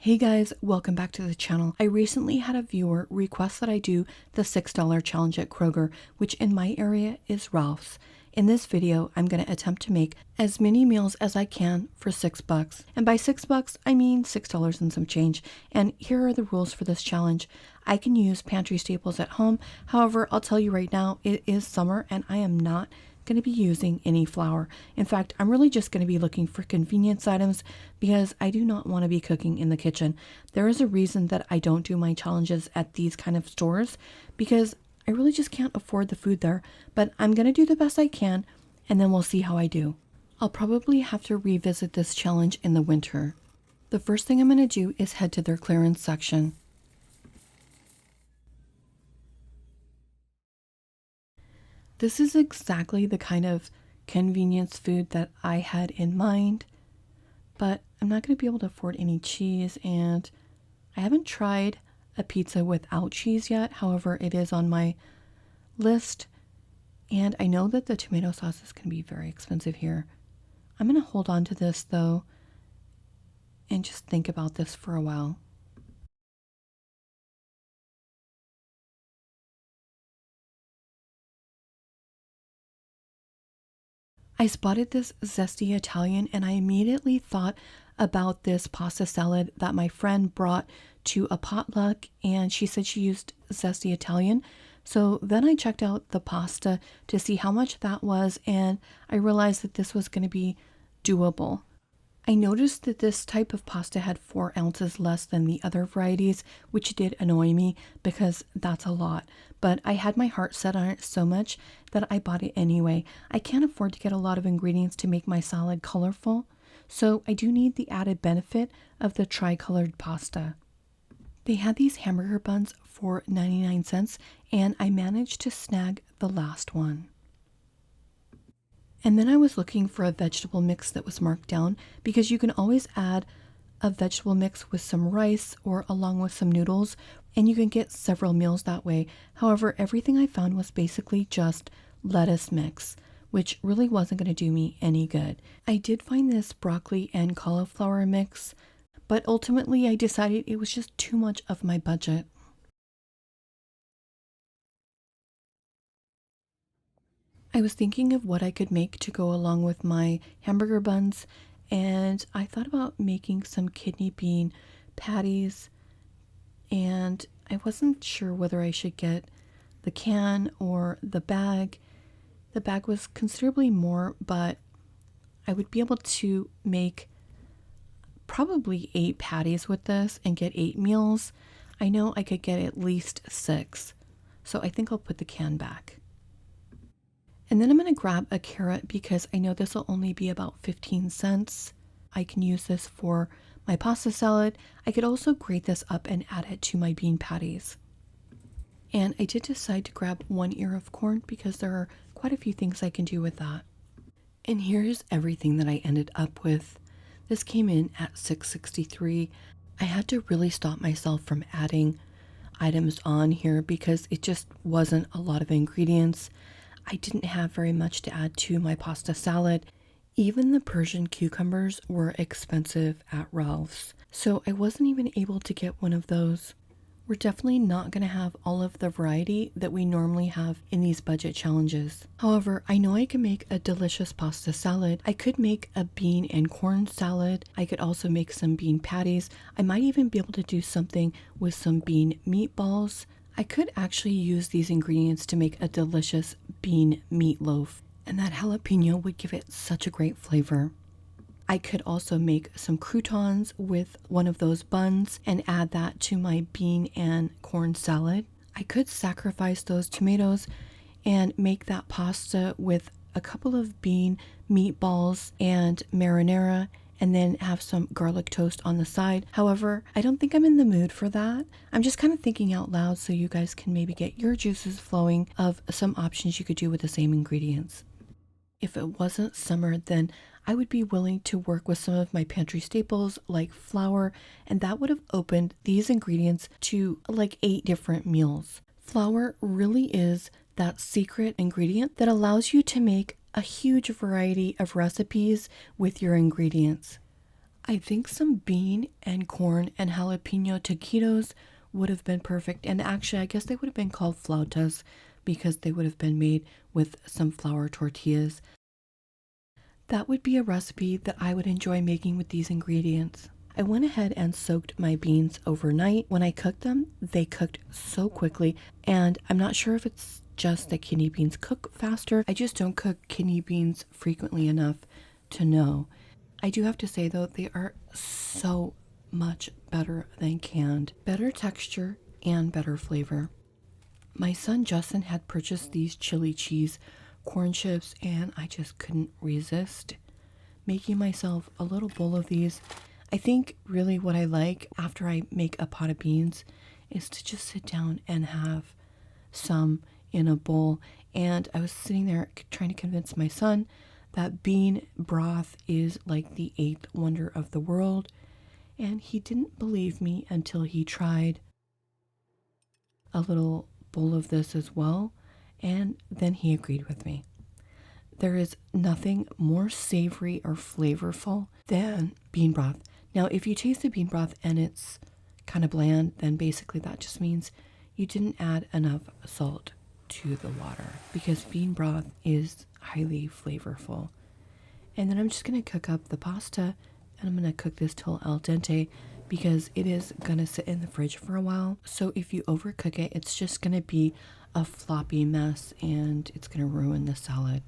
Hey guys, welcome back to the channel. I recently had a viewer request that I do the $6 challenge at Kroger, which in my area is Ralph's. In this video, I'm going to attempt to make as many meals as I can for $6. And by $6, I mean $6 and some change. And here are the rules for this challenge. I can use pantry staples at home. However, I'll tell you right now, it is summer and I am not going to be using any flour. In fact, I'm really just going to be looking for convenience items because I do not want to be cooking in the kitchen. There is a reason that I don't do my challenges at these kind of stores because I really just can't afford the food there, but I'm going to do the best I can and then we'll see how I do. I'll probably have to revisit this challenge in the winter. The first thing I'm going to do is head to their clearance section. This is exactly the kind of convenience food that I had in mind, but I'm not going to be able to afford any cheese, and I haven't tried a pizza without cheese yet. However, it is on my list, and I know that the tomato sauce is going to be very expensive here. I'm going to hold on to this though and just think about this for a while. I spotted this zesty Italian and I immediately thought about this pasta salad that my friend brought to a potluck, and she said she used zesty Italian. So then I checked out the pasta to see how much that was, and I realized that this was going to be doable. I noticed that this type of pasta had 4 ounces less than the other varieties, which did annoy me because that's a lot. But I had my heart set on it so much that I bought it anyway. I can't afford to get a lot of ingredients to make my salad colorful, so I do need the added benefit of the tri-colored pasta. They had these hamburger buns for 99 cents, and I managed to snag the last one. And then I was looking for a vegetable mix that was marked down because you can always add a vegetable mix with some rice or along with some noodles, and you can get several meals that way. However, everything I found was basically just lettuce mix, which really wasn't going to do me any good. I did find this broccoli and cauliflower mix, but ultimately I decided it was just too much of my budget. I was thinking of what I could make to go along with my hamburger buns, and I thought about making some kidney bean patties, and I wasn't sure whether I should get the can or the bag. The bag was considerably more, but I would be able to make probably 8 patties with this and get 8 meals. I know I could get at least 6, so I think I'll put the can back. And then I'm going to grab a carrot because I know this will only be about 15 cents. I can use this for my pasta salad. I could also grate this up and add it to my bean patties. And I did decide to grab 1 ear of corn because there are quite a few things I can do with that. And here's everything that I ended up with. This came in at $6.63. I had to really stop myself from adding items on here because it just wasn't a lot of ingredients. I didn't have very much to add to my pasta salad. Even the Persian cucumbers were expensive at Ralph's, so I wasn't even able to get one of those. We're definitely not going to have all of the variety that we normally have in these budget challenges. However, I know I can make a delicious pasta salad. I could make a bean and corn salad. I could also make some bean patties. I might even be able to do something with some bean meatballs. I could actually use these ingredients to make a delicious bean meatloaf, and that jalapeno would give it such a great flavor. I could also make some croutons with one of those buns and add that to my bean and corn salad. I could sacrifice those tomatoes and make that pasta with a couple of bean meatballs and marinara, and then have some garlic toast on the side. However, I don't think I'm in the mood for that. I'm just kind of thinking out loud so you guys can maybe get your juices flowing of some options you could do with the same ingredients. If it wasn't summer, then I would be willing to work with some of my pantry staples like flour, and that would have opened these ingredients to like 8 different meals. Flour really is that secret ingredient that allows you to make a huge variety of recipes with your ingredients. I think some bean and corn and jalapeno taquitos would have been perfect. And actually, I guess they would have been called flautas because they would have been made with some flour tortillas. That would be a recipe that I would enjoy making with these ingredients. I went ahead and soaked my beans overnight. When I cooked them, they cooked so quickly, and I'm not sure if it's just that kidney beans cook faster. I just don't cook kidney beans frequently enough to know. I do have to say though, they are so much better than canned. Better texture and better flavor. My son Justin had purchased these chili cheese corn chips, and I just couldn't resist making myself a little bowl of these. I think really what I like after I make a pot of beans is to just sit down and have some in a bowl. And I was sitting there trying to convince my son that bean broth is like the eighth wonder of the world. And he didn't believe me until he tried a little bowl of this as well. And then he agreed with me. There is nothing more savory or flavorful than bean broth. Now, if you taste the bean broth and it's kind of bland, then basically that just means you didn't add enough salt to the water, because bean broth is highly flavorful. And then I'm just going to cook up the pasta, and I'm going to cook this till al dente because it is going to sit in the fridge for a while. So if you overcook it, it's just going to be a floppy mess and it's going to ruin the salad.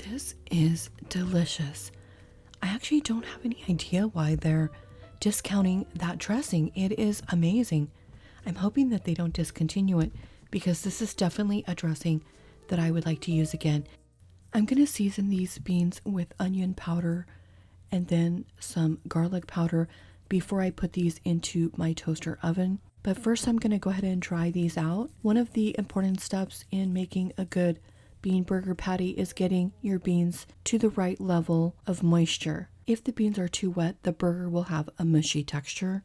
This is delicious. I actually don't have any idea why they're discounting that dressing. It is amazing. I'm hoping that they don't discontinue it because this is definitely a dressing that I would like to use again. I'm going to season these beans with onion powder and then some garlic powder before I put these into my toaster oven. But first I'm going to go ahead and dry these out. One of the important steps in making a good bean burger patty is getting your beans to the right level of moisture. If the beans are too wet, the burger will have a mushy texture.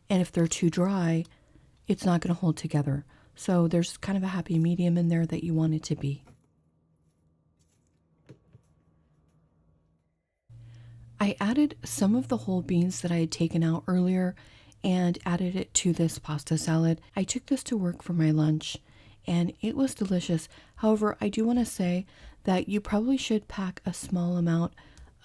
And if they're too dry, it's not going to hold together. So there's kind of a happy medium in there that you want it to be. I added some of the whole beans that I had taken out earlier and added it to this pasta salad. I took this to work for my lunch and it was delicious. However, I do want to say that you probably should pack a small amount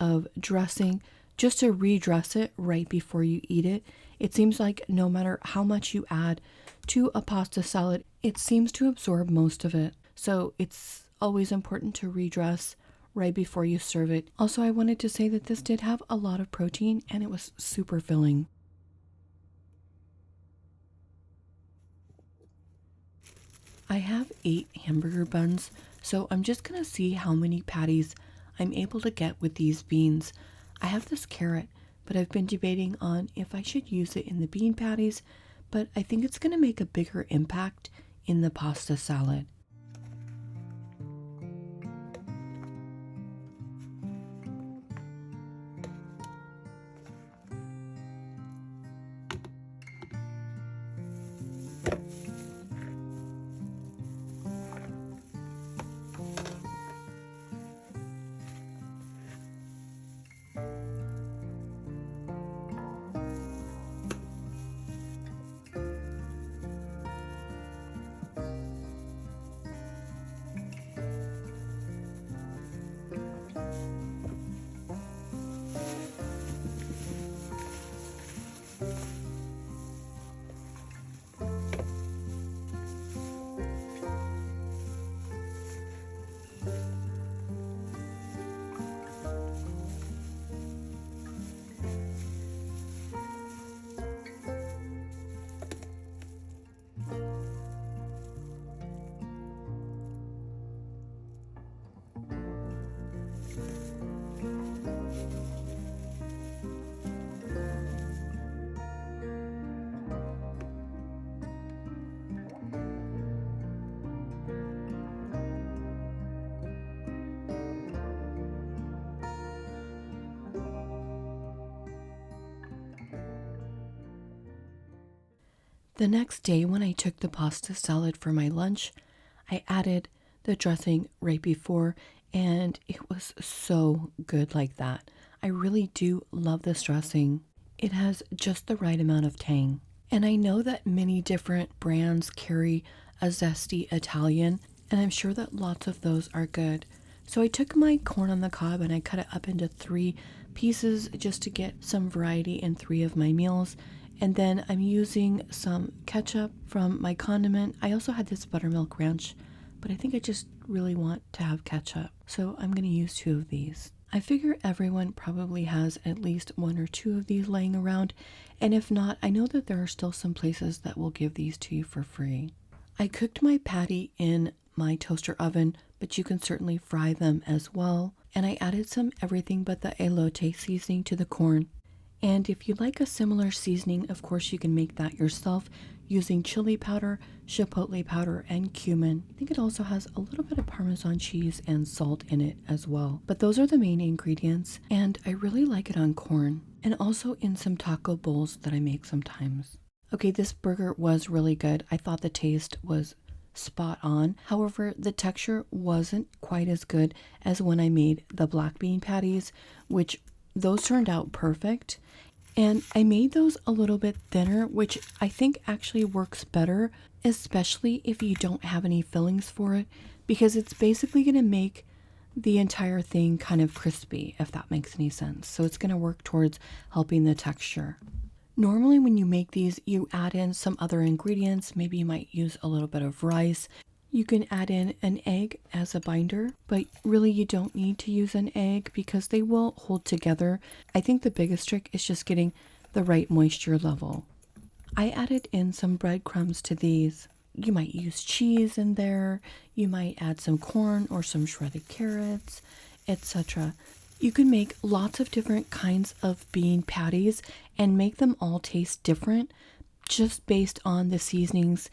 of dressing just to redress it right before you eat it. It seems like no matter how much you add to a pasta salad, it seems to absorb most of it. So it's always important to redress right before you serve it. Also, I wanted to say that this did have a lot of protein and it was super filling. I have 8 hamburger buns, so I'm just gonna see how many patties I'm able to get with these beans. I have this carrot, but I've been debating on if I should use it in the bean patties, but I think it's gonna make a bigger impact in the pasta salad. The next day when I took the pasta salad for my lunch, I added the dressing right before, and it was so good like that. I really do love this dressing. It has just the right amount of tang. And I know that many different brands carry a zesty Italian, and I'm sure that lots of those are good. So I took my corn on the cob and I cut it up into 3 pieces just to get some variety in 3 of my meals. And then I'm using some ketchup from my condiment. I also had this buttermilk ranch, but I think I just really want to have ketchup. So I'm going to use 2 of these. I figure everyone probably has at least 1 or 2 of these laying around. And if not, I know that there are still some places that will give these to you for free. I cooked my patty in my toaster oven, but you can certainly fry them as well. And I added some everything but the elote seasoning to the corn. And if you like a similar seasoning, of course you can make that yourself using chili powder, chipotle powder, and cumin. I think it also has a little bit of Parmesan cheese and salt in it as well. But those are the main ingredients, and I really like it on corn and also in some taco bowls that I make sometimes. Okay, this burger was really good. I thought the taste was spot on. However, the texture wasn't quite as good as when I made the black bean patties, which those turned out perfect. And I made those a little bit thinner, which I think actually works better, especially if you don't have any fillings for it, because it's basically going to make the entire thing kind of crispy, if that makes any sense. So it's going to work towards helping the texture. Normally when you make these, you add in some other ingredients. Maybe you might use a little bit of rice. You can add in an egg as a binder, but really you don't need to use an egg because they will hold together. I think the biggest trick is just getting the right moisture level. I added in some breadcrumbs to these. You might use cheese in there. You might add some corn or some shredded carrots, etc. You can make lots of different kinds of bean patties and make them all taste different just based on the seasonings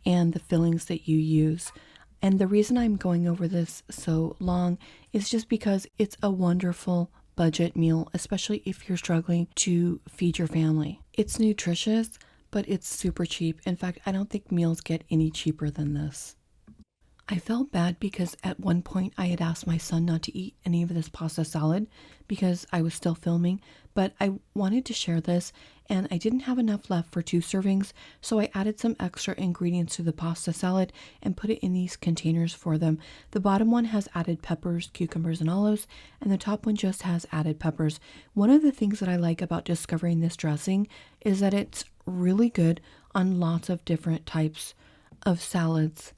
and the fillings that you use. And the reason I'm going over this so long is just because it's a wonderful budget meal, especially if you're struggling to feed your family. It's nutritious, but it's super cheap. In fact, I don't think meals get any cheaper than this. I felt bad because at one point I had asked my son not to eat any of this pasta salad because I was still filming, but I wanted to share this and I didn't have enough left for 2 servings, so I added some extra ingredients to the pasta salad and put it in these containers for them. The bottom one has added peppers, cucumbers, and olives, and the top one just has added peppers. One of the things that I like about discovering this dressing is that it's really good on lots of different types of salads.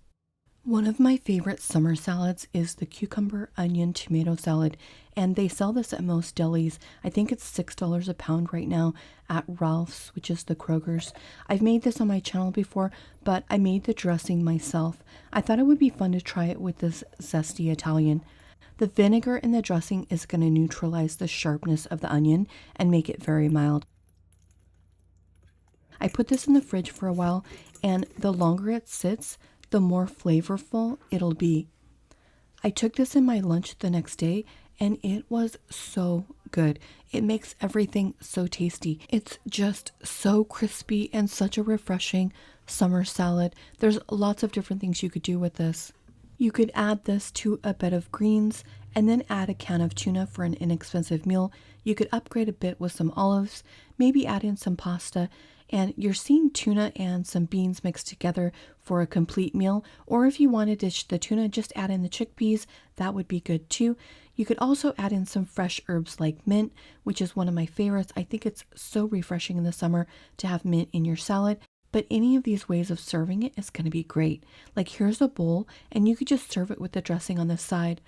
One of my favorite summer salads is the cucumber onion tomato salad, and they sell this at most delis. I think it's $6 a pound right now at Ralph's, which is the Krogers. I've made this on my channel before, but I made the dressing myself. I thought it would be fun to try it with this zesty Italian. The vinegar in the dressing is going to neutralize the sharpness of the onion and make it very mild. I put this in the fridge for a while, and the longer it sits, the more flavorful it'll be. I took this in my lunch the next day and it was so good. It makes everything so tasty. It's just so crispy and such a refreshing summer salad. There's lots of different things you could do with this. You could add this to a bed of greens and then add a can of tuna for an inexpensive meal. You could upgrade a bit with some olives, maybe add in some pasta, and you're seeing tuna and some beans mixed together for a complete meal. Or if you want to dish the tuna, just add in the chickpeas. That would be good too. You could also add in some fresh herbs like mint, which is one of my favorites. I think it's so refreshing in the summer to have mint in your salad. But any of these ways of serving it is going to be great. Like here's a bowl and you could just serve it with the dressing on the side.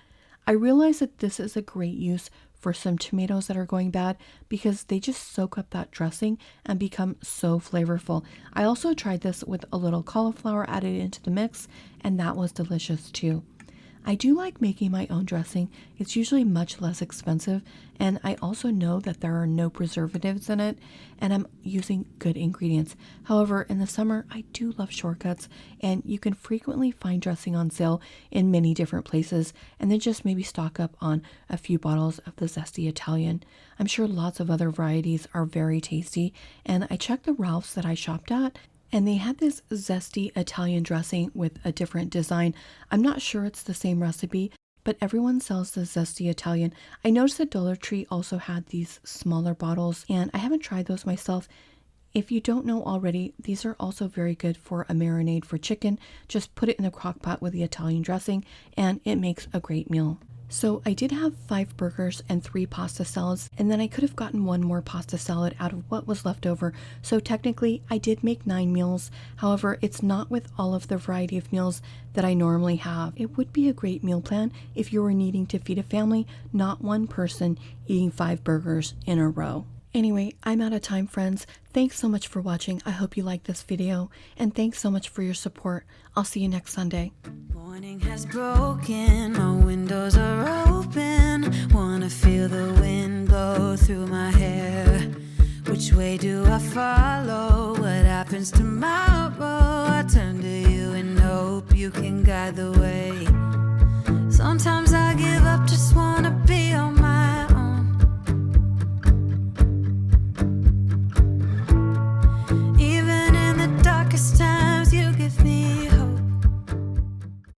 I realize that this is a great use for some tomatoes that are going bad because they just soak up that dressing and become so flavorful. I also tried this with a little cauliflower added into the mix, and that was delicious too. I do like making my own dressing. It's usually much less expensive, and I also know that there are no preservatives in it, and I'm using good ingredients. However, in the summer, I do love shortcuts, and you can frequently find dressing on sale in many different places, and then just maybe stock up on a few bottles of the zesty Italian. I'm sure lots of other varieties are very tasty, and I checked the Ralph's that I shopped at, And they had this zesty Italian dressing with a different design. I'm not sure it's the same recipe, but everyone sells the zesty Italian. I noticed that Dollar Tree also had these smaller bottles, and I haven't tried those myself. If you don't know already, these are also very good for a marinade for chicken. Just put it in the crock pot with the Italian dressing, and it makes a great meal. So I did have 5 burgers and 3 pasta salads, and then I could have gotten 1 more pasta salad out of what was left over. So technically, I did make 9 meals. However, it's not with all of the variety of meals that I normally have. It would be a great meal plan if you were needing to feed a family, not one person eating 5 burgers in a row. Anyway, I'm out of time, friends. Thanks so much for watching. I hope you liked this video, and thanks so much for your support. I'll see you next Sunday. Morning has broken, my windows are open. Wanna feel the wind blow through my hair. Which way do I follow? What happens tomorrow?